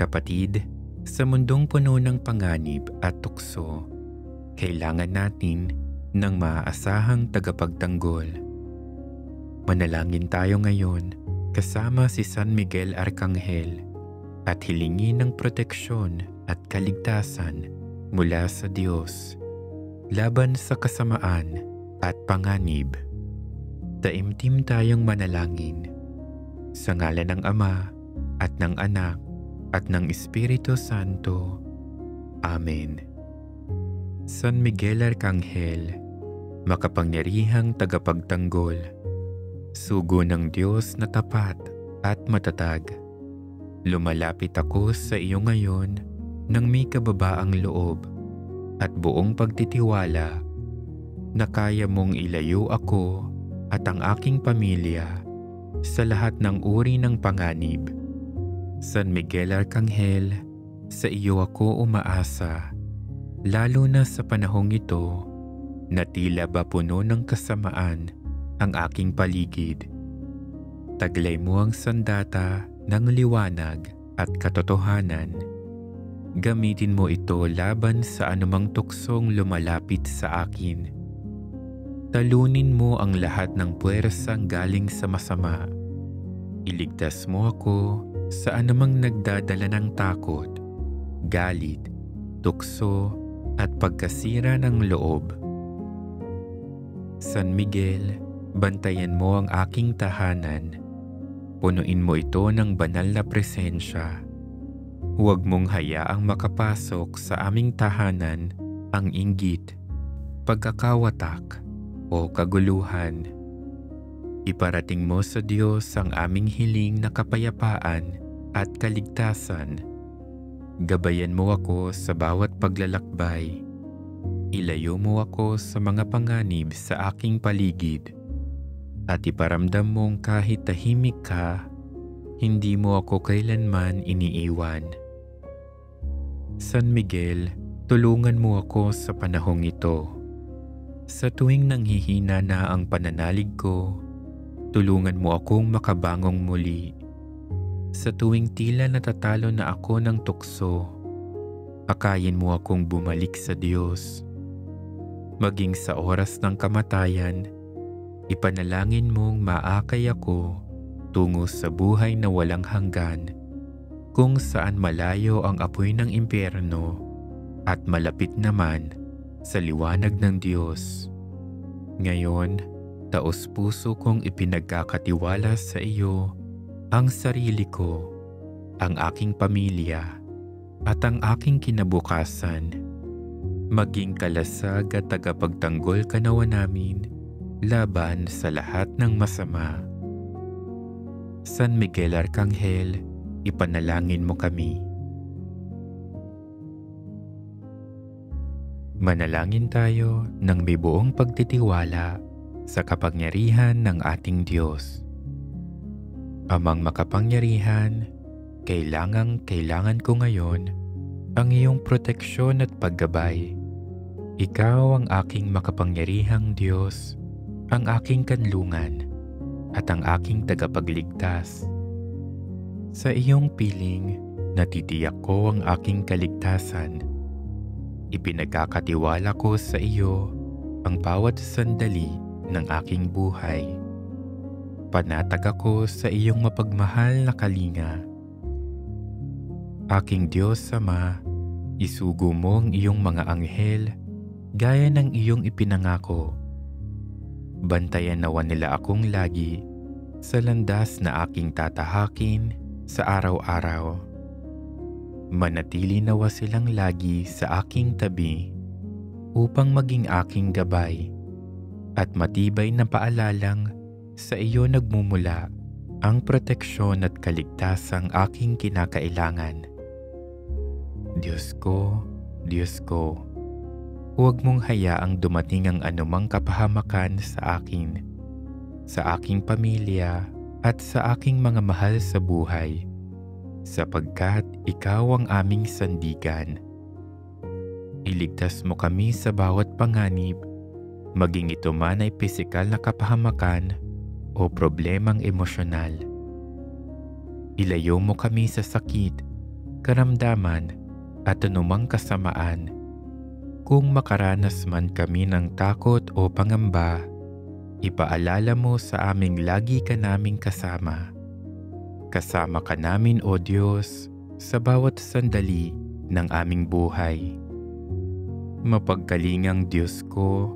Kapatid, sa mundong puno ng panganib at tukso, kailangan natin ng maaasahang tagapagtanggol. Manalangin tayo ngayon kasama si San Miguel Arcangel at hilingin ng proteksyon at kaligtasan mula sa Diyos laban sa kasamaan at panganib. Taimtim tayong manalangin sa ngalan ng Ama at ng Anak at ng Espiritu Santo. Amen. San Miguel Arcangel, makapangyarihang tagapagtanggol, sugo ng Diyos na tapat at matatag, lumalapit ako sa iyo ngayon ng may kababaang loob at buong pagtitiwala na kaya mong ilayo ako at ang aking pamilya sa lahat ng uri ng panganib. San Miguel Arcangel, sa iyo ako umaasa, lalo na sa panahong ito na tila ba puno ng kasamaan ang aking paligid. Taglay mo ang sandata ng liwanag at katotohanan. Gamitin mo ito laban sa anumang tuksong lumalapit sa akin. Talunin mo ang lahat ng puwersang galing sa masama. Iligtas mo ako sa anumang nagdadala ng takot, galit, tukso at pagkasira ng loob. San Miguel, bantayan mo ang aking tahanan. Punuin mo ito ng banal na presensya. Huwag mong hayaang makapasok sa aming tahanan ang inggit, pagkakawatak o kaguluhan. Iparating mo sa Diyos ang aming hiling na kapayapaan at kaligtasan. Gabayan mo ako sa bawat paglalakbay. Ilayo mo ako sa mga panganib sa aking paligid. At iparamdam mong kahit tahimik ka, hindi mo ako kailanman iniiwan. San Miguel, tulungan mo ako sa panahong ito. Sa tuwing nanghihina na ang pananalig ko, tulungan mo akong makabangong muli. Sa tuwing tila natatalo na ako ng tukso, akayin mo akong bumalik sa Diyos. Maging sa oras ng kamatayan, ipanalangin mong maakay ako tungo sa buhay na walang hanggan, kung saan malayo ang apoy ng impyerno at malapit naman sa liwanag ng Diyos. Ngayon, taos-puso kong ipinagkakatiwala sa iyo ang sarili ko, ang aking pamilya, at ang aking kinabukasan. Maging kalasag at tagapagtanggol ka nawa namin laban sa lahat ng masama. San Miguel Arcangel, ipanalangin mo kami. Manalangin tayo ng may buong pagtitiwala sa kapangyarihan ng ating Diyos. Amang makapangyarihan, kailangan ko ngayon ang iyong proteksyon at paggabay. Ikaw ang aking makapangyarihang Diyos, ang aking kanlungan, at ang aking tagapagligtas. Sa iyong piling, natitiyak ko ang aking kaligtasan. Ipinagkakatiwala ko sa iyo ang bawat sandali ng aking buhay. Panatag ako sa iyong mapagmahal na kalinga. Aking Diyos Ama, isugo mo ang iyong mga anghel gaya ng iyong ipinangako. Bantayan nawa nila akong lagi sa landas na aking tatahakin sa araw-araw. Manatili nawa silang lagi sa aking tabi upang maging aking gabay at matibay na paalalang sa iyo nagmumula ang proteksyon at kaligtasang aking kinakailangan. Diyos ko, huwag mong hayaang dumating ang anumang kapahamakan sa akin, sa aking pamilya at sa aking mga mahal sa buhay, sapagkat ikaw ang aming sandigan. Iligtas mo kami sa bawat panganib, maging ito man ay pisikal na kapahamakan o problemang emosyonal. Ilayo mo kami sa sakit, karamdaman at anumang kasamaan. Kung makaranas man kami ng takot o pangamba, ipaalala mo sa aming lagi ka naming kasama. Kasama ka namin, O Diyos, sa bawat sandali ng aming buhay. Mapagkalingang Diyos ko,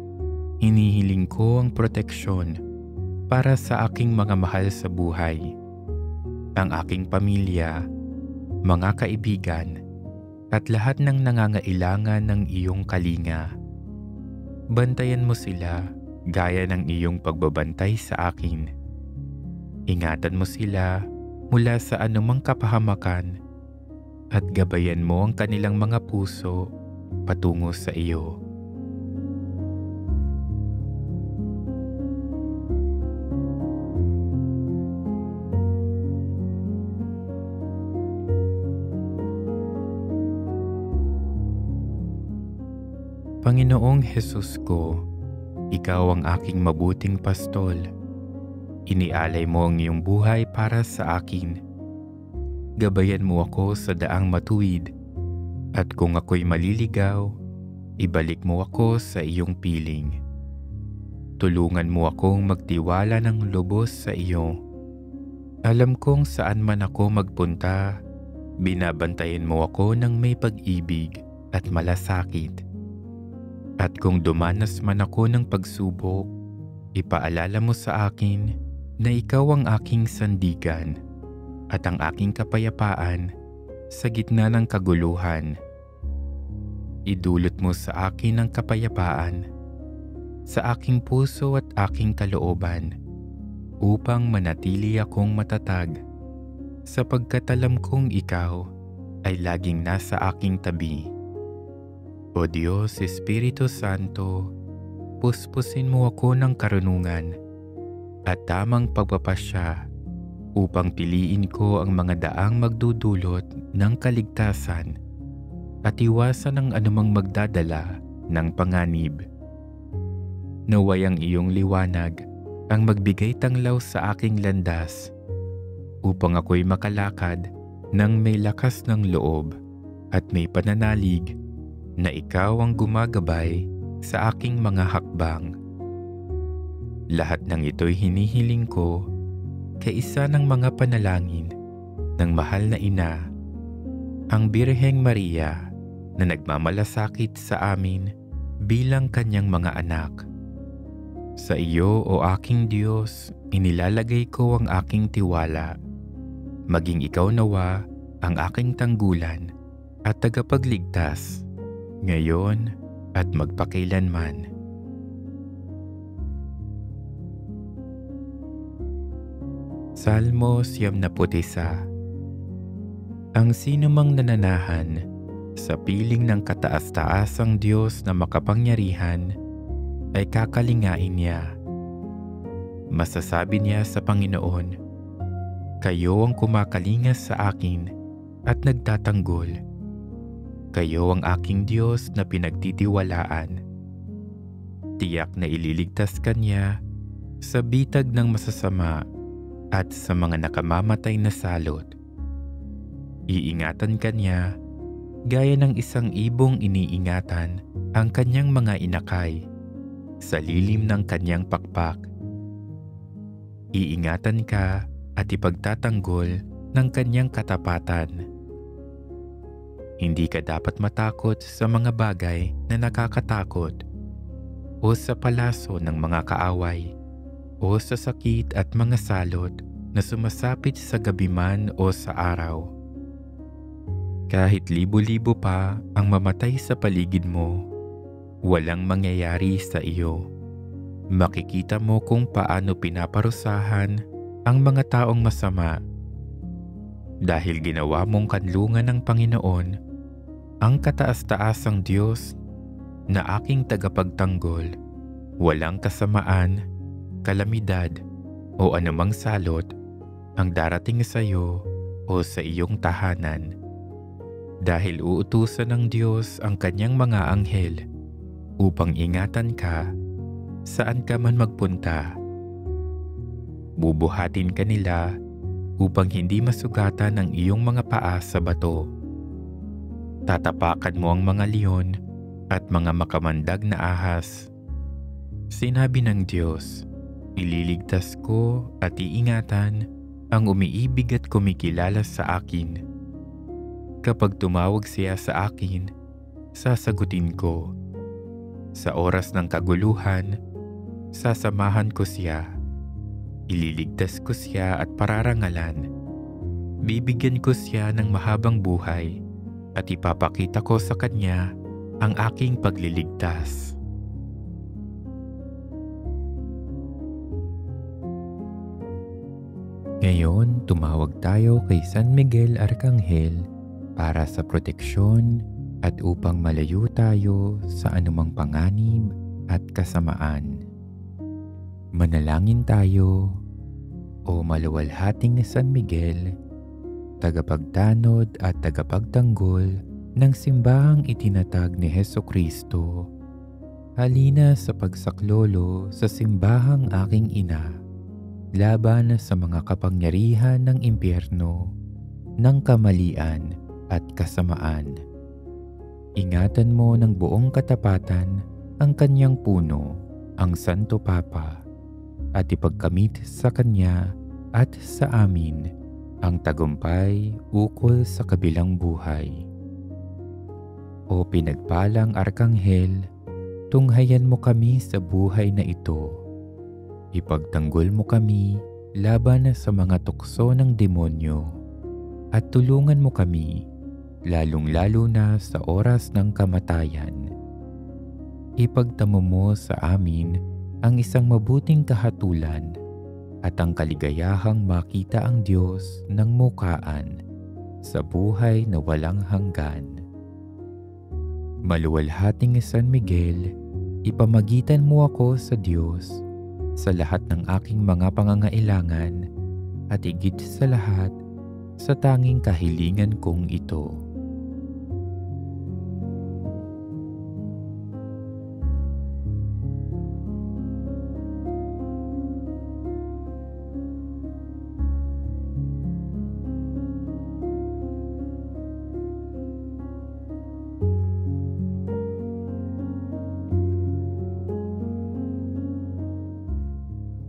hinihiling ko ang proteksyon para sa aking mga mahal sa buhay, ang aking pamilya, mga kaibigan, at lahat ng nangangailangan ng iyong kalinga. Bantayan mo sila gaya ng iyong pagbabantay sa akin. Ingatan mo sila mula sa anumang kapahamakan at gabayan mo ang kanilang mga puso patungo sa iyo. Panginoong Hesus ko, Ikaw ang aking mabuting pastol. Inialay mo ang iyong buhay para sa akin. Gabayan mo ako sa daang matuwid, at kung ako'y maliligaw, ibalik mo ako sa iyong piling. Tulungan mo akong magtiwala ng lubos sa iyo. Alam kong saan man ako magpunta, binabantayan mo ako ng may pag-ibig at malasakit. At kung dumanas man ako ng pagsubok, ipaalala mo sa akin na ikaw ang aking sandigan at ang aking kapayapaan sa gitna ng kaguluhan. Idulot mo sa akin ang kapayapaan sa aking puso at aking kalooban upang manatili akong matatag, sapagkat alam kong ikaw ay laging nasa aking tabi. O Diyos, Espiritu Santo, puspusin mo ako ng karunungan at tamang pagpapasya upang piliin ko ang mga daang magdudulot ng kaligtasan at iwasan ang anumang magdadala ng panganib. Naway ang iyong liwanag ang magbigay tanglaw sa aking landas upang ako'y makalakad ng may lakas ng loob at may pananalig na ikaw ang gumagabay sa aking mga hakbang. Lahat ng ito'y hinihiling ko kaisa ng mga panalangin ng mahal na ina, ang Birheng Maria na nagmamalasakit sa amin bilang kanyang mga anak. Sa iyo, O aking Diyos, inilalagay ko ang aking tiwala. Maging ikaw nawa ang aking tanggulan at tagapagligtas, ngayon at magpakailanman. Salmo 91. Ang sinumang nananahan sa piling ng kataas-taasang Diyos na makapangyarihan ay kakalingain niya. Masasabi niya sa Panginoon, kayo ang kumakalingas sa akin at nagtatanggol. Kayo ang aking Diyos na pinagtitiwalaan. Tiyak na ililigtas ka niya sa bitag ng masasama at sa mga nakamamatay na salot. Iingatan ka niya gaya ng isang ibong iniingatan ang kanyang mga inakay sa lilim ng kanyang pakpak. Iingatan ka at ipagtatanggol ng kanyang katapatan. Hindi ka dapat matakot sa mga bagay na nakakatakot o sa palaso ng mga kaaway o sa sakit at mga salot na sumasapit sa gabi man o sa araw. Kahit libo-libo pa ang mamatay sa paligid mo, walang mangyayari sa iyo. Makikita mo kung paano pinaparusahan ang mga taong masama. Dahil ginawa mong kanlungan ng Panginoon, ang kataas-taasang Diyos na aking tagapagtanggol, walang kasamaan, kalamidad o anumang salot ang darating sa iyo o sa iyong tahanan. Dahil uutusan ng Diyos ang kanyang mga anghel upang ingatan ka saan ka man magpunta. Bubuhatin ka nila upang hindi masugatan ang iyong mga paa sa bato Tatapakan mo ang mga leon at mga makamandag na ahas. Sinabi ng Diyos, ililigtas ko at iingatan ang umiibig at kumikilala sa akin. Kapag tumawag siya sa akin, sasagutin ko. Sa oras ng kaguluhan, sasamahan ko siya. Ililigtas ko siya at pararangalan. Bibigyan ko siya ng mahabang buhay at ipapakita ko sa kanya ang aking pagliligtas. Ngayon, tumawag tayo kay San Miguel Arcangel para sa proteksyon at upang malayo tayo sa anumang panganib at kasamaan. Manalangin tayo. O maluwalhating San Miguel, tagapagtanod at tagapagtanggol ng simbahang itinatag ni Hesukristo, halina sa pagsaklolo sa simbahang aking ina, laban sa mga kapangyarihan ng impyerno, ng kamalian at kasamaan. Ingatan mo ng buong katapatan ang kanyang puno, ang Santo Papa, at ipagkamit sa kanya at sa amin ang tagumpay ukol sa kabilang buhay. O pinagpalang Arkanghel, tunghayan mo kami sa buhay na ito. Ipagtanggol mo kami laban sa mga tukso ng demonyo at tulungan mo kami lalong-lalo na sa oras ng kamatayan. Ipagtamo mo sa amin ang isang mabuting kahatulan at ang kaligayahang makita ang Diyos ng mukaan sa buhay na walang hanggan. Maluwalhating San Miguel, ipamagitan mo ako sa Diyos sa lahat ng aking mga pangangailangan at higit sa lahat sa tanging kahilingan kong ito.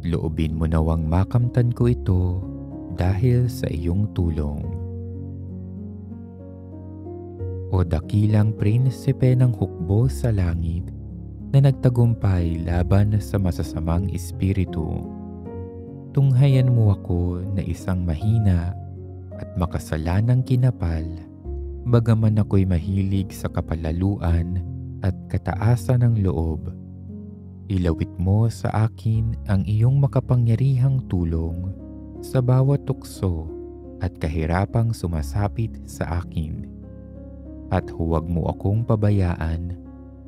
Loobin mo nawang makamtan ko ito dahil sa iyong tulong. O dakilang prinsipe ng hukbo sa langit na nagtagumpay laban sa masasamang espiritu, tunghayan mo ako na isang mahina at makasalanang kinapal, bagaman ako'y mahilig sa kapalaluan at kataasan ng loob. Ilawit mo sa akin ang iyong makapangyarihang tulong sa bawat tukso at kahirapang sumasapit sa akin. At huwag mo akong pabayaan,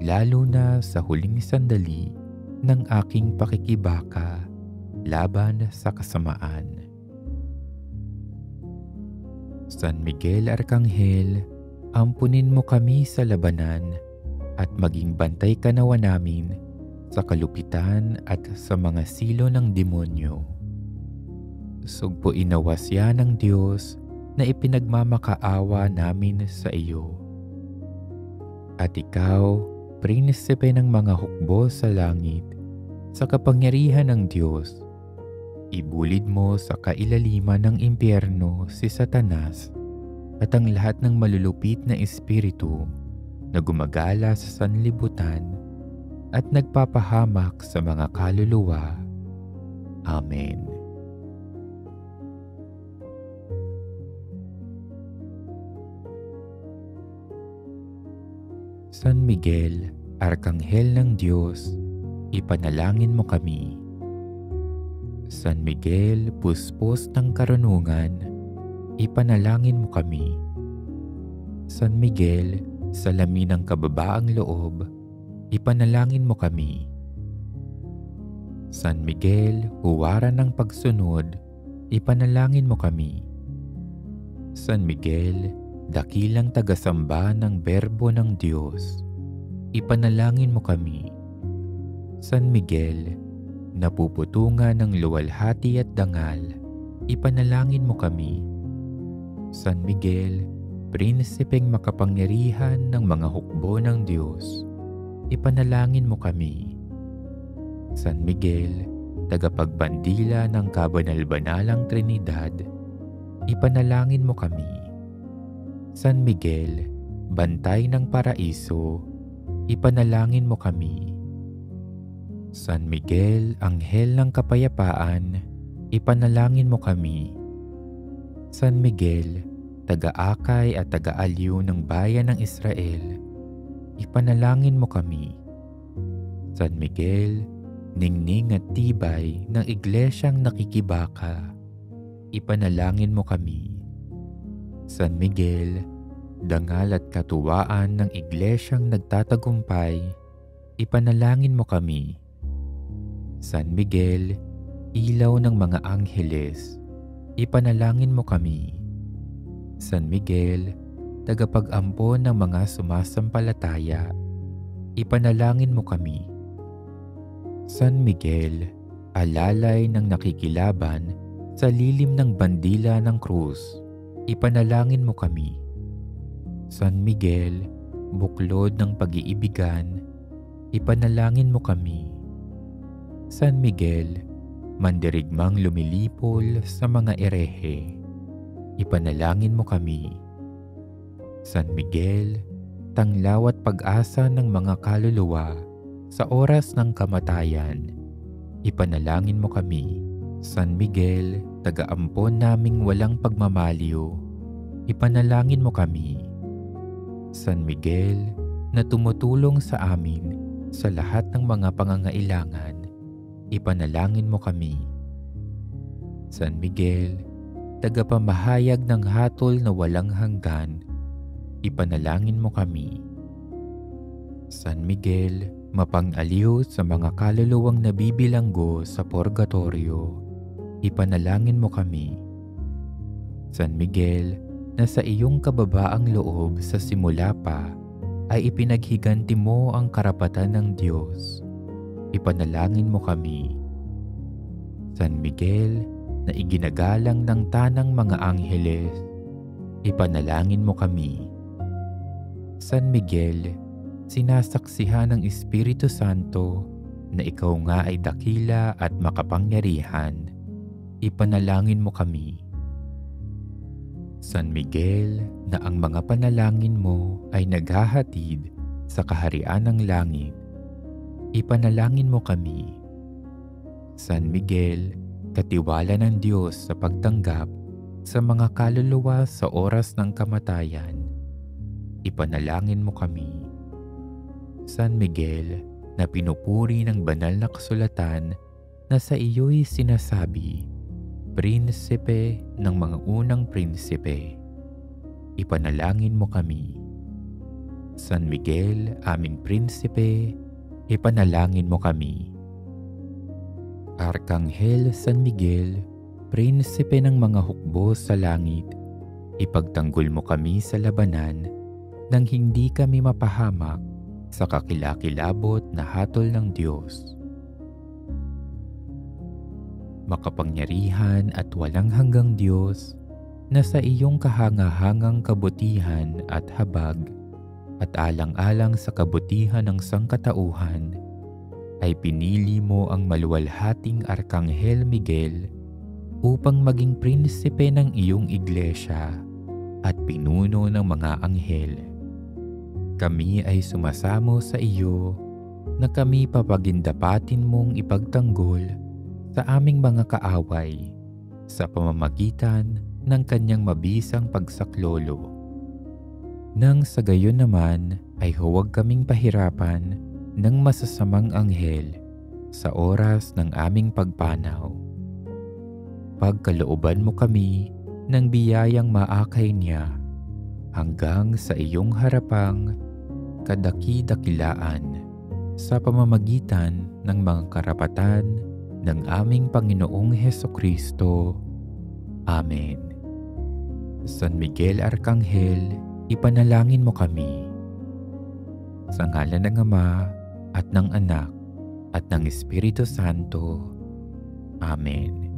lalo na sa huling sandali ng aking pakikibaka laban sa kasamaan. San Miguel Arcangel, ampunin mo kami sa labanan at maging bantay ka nawa namin sa kalupitan at sa mga silo ng demonyo. Sugpuin nawa siya ng Diyos na ipinagmamakaawa namin sa iyo. At ikaw, prinsipe ng mga hukbo sa langit, sa kapangyarihan ng Diyos, ibulid mo sa kailaliman ng impyerno si Satanas at ang lahat ng malulupit na espiritu na gumagala sa sanlibutan at nagpapahamak sa mga kaluluwa. Amen. San Miguel, Arkanghel ng Diyos, ipanalangin mo kami. San Miguel, puspos ng karunungan, ipanalangin mo kami. San Miguel, salamin ng kababaang loob, ipanalangin mo kami. San Miguel, huwaran ng pagsunod, ipanalangin mo kami. San Miguel, dakilang tagasamba ng berbo ng Diyos, ipanalangin mo kami. San Miguel, napuputungan ng luwalhati at dangal, ipanalangin mo kami. San Miguel, Prinsipeng makapangyarihan ng mga hukbo ng Diyos, ipanalangin mo kami. San Miguel, tagapagbandila ng kabanal-banalang Trinidad, ipanalangin mo kami. San Miguel, bantay ng paraiso, ipanalangin mo kami. San Miguel, anghel ng kapayapaan, ipanalangin mo kami. San Miguel, taga-akay at taga-aliw ng bayan ng Israel, ipanalangin mo kami. San Miguel, ningning at tibay ng iglesyang nakikibaka, ipanalangin mo kami. San Miguel, dangal at katuwaan ng iglesyang nagtatagumpay, ipanalangin mo kami. San Miguel, ilaw ng mga angheles, ipanalangin mo kami. San Miguel, tagapag-ampon ng mga sumasampalataya, ipanalangin mo kami. San Miguel, alalay ng nakikilaban sa lilim ng bandila ng krus, ipanalangin mo kami. San Miguel, buklod ng pag-iibigan, ipanalangin mo kami. San Miguel, mandirigmang lumilipol sa mga erehe, ipanalangin mo kami. San Miguel, tanglaw at pag-asa ng mga kaluluwa sa oras ng kamatayan, ipanalangin mo kami. San Miguel, taga-ampon naming walang pagmamaliw, ipanalangin mo kami. San Miguel, na tumutulong sa amin sa lahat ng mga pangangailangan, ipanalangin mo kami. San Miguel, tagapamahayag ng hatol na walang hanggan, ipanalangin mo kami. San Miguel, mapang-aliw sa mga kaluluwang nabibilanggo sa purgatorio, ipanalangin mo kami. San Miguel, na sa iyong kababaang loob sa simula pa ay ipinaghiganti mo ang karapatan ng Diyos, ipanalangin mo kami. San Miguel, na iginagalang ng tanang mga angheles, ipanalangin mo kami. San Miguel, sinasaksihan ng Espiritu Santo na ikaw nga ay dakila at makapangyarihan, ipanalangin mo kami. San Miguel, na ang mga panalangin mo ay naghahatid sa kaharian ng langit, ipanalangin mo kami. San Miguel, katiwala ng Diyos sa pagtanggap sa mga kaluluwa sa oras ng kamatayan, ipanalangin mo kami. San Miguel, na pinupuri ng banal na kasulatan na sa iyo'y sinasabi, prinsipe ng mga unang prinsipe, ipanalangin mo kami. San Miguel, aming prinsipe, ipanalangin mo kami. Arkanghel San Miguel, prinsipe ng mga hukbo sa langit, ipagtanggol mo kami sa labanan nang hindi kami mapahamak sa kakilakilabot na hatol ng Diyos. Makapangyarihan at walang hanggang Diyos, na sa iyong kahangahangang kabutihan at habag at alang-alang sa kabutihan ng sangkatauhan, ay pinili mo ang maluwalhating Arkanghel Miguel upang maging prinsipe ng iyong iglesia at pinuno ng mga anghel. Kami ay sumasamo sa iyo na kami papagindapatin mong ipagtanggol sa aming mga kaaway sa pamamagitan ng kanyang mabisang pagsaklolo. Nang sa gayon naman ay huwag kaming pahirapan ng masasamang anghel sa oras ng aming pagpanaw. Pagkalooban mo kami ng biyayang maakay niya hanggang sa iyong harapang kadaki-dakilaan sa pamamagitan ng mga karapatan ng aming Panginoong Hesukristo. Amen. San Miguel Arkanghel, ipanalangin mo kami. Sa ngalan ng Ama at ng Anak at ng Espiritu Santo. Amen.